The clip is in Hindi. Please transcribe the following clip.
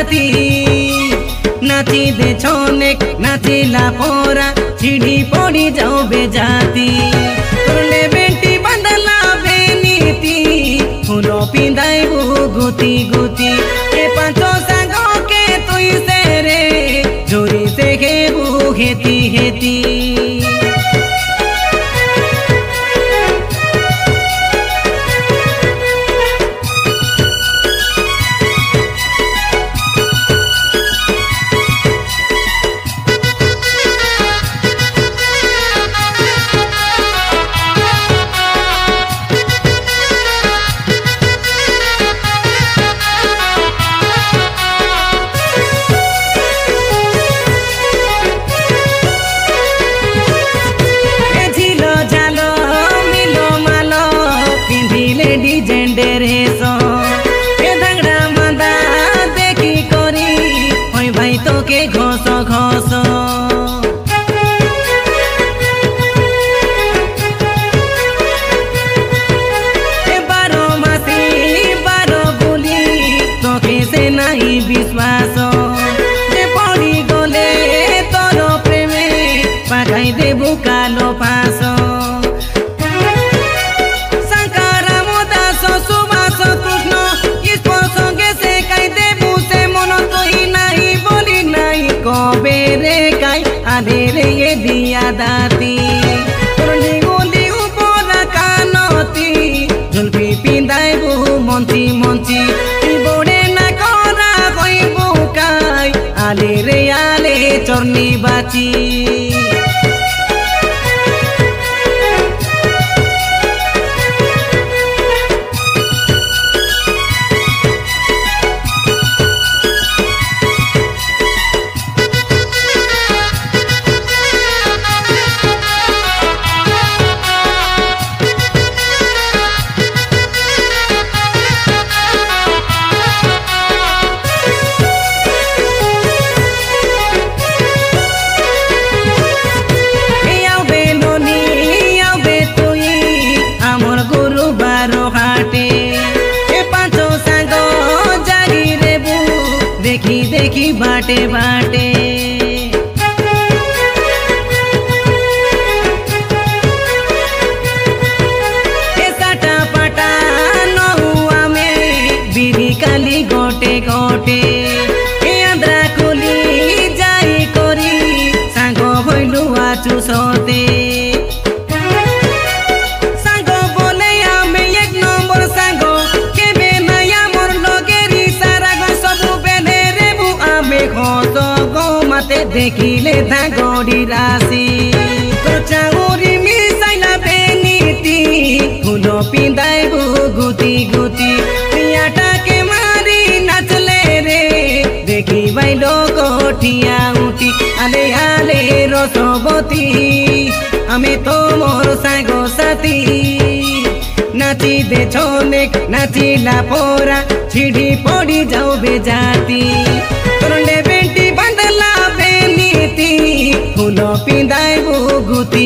साथी नाची दे छोनेक नाचिला पोरा छिड़ी पड़ी जाओ बेजाती तुरले बेटी बंदला बेनीती फूलो पिंदाई गुती गुती ए पांचो सांगो के तुई से रे जोरी से के हेती हेती के घोसो घोसो बारो मासी बारो बोली तो कैसे नहीं विश्वास पड़ी गले तोरो प्रेमे पाठाई देबू कालो पासो आधेरे ये दिया दाती तोरली गोली ऊपर कानती झुलपी पिंदाई बहु मंची मंची बोड़े ना करा कोई बुकाई आले रे आले चोरनी बाची देखी देखी बाटे बाटे साटा पाटा नहुआ में बिरी काली गोटे गोटे आंध्रा कुली जाई करी सांगो भइलु आचु सोते देखिले था गोड़ी राशि तो चाउरी मिसाइला बेनीती फूलो पिंदाई गुती गुती पियाटा के मारी नाचले रे देखी भाई लोग ठिया उठी आले आले रसबती हमें तो मोर सागो साथी नाची दे छोनेक नाचिला पोरा छिड़ी पड़ी जाओ बेजाती तोरले बेटी बंदला फूलो पिंदाई गुती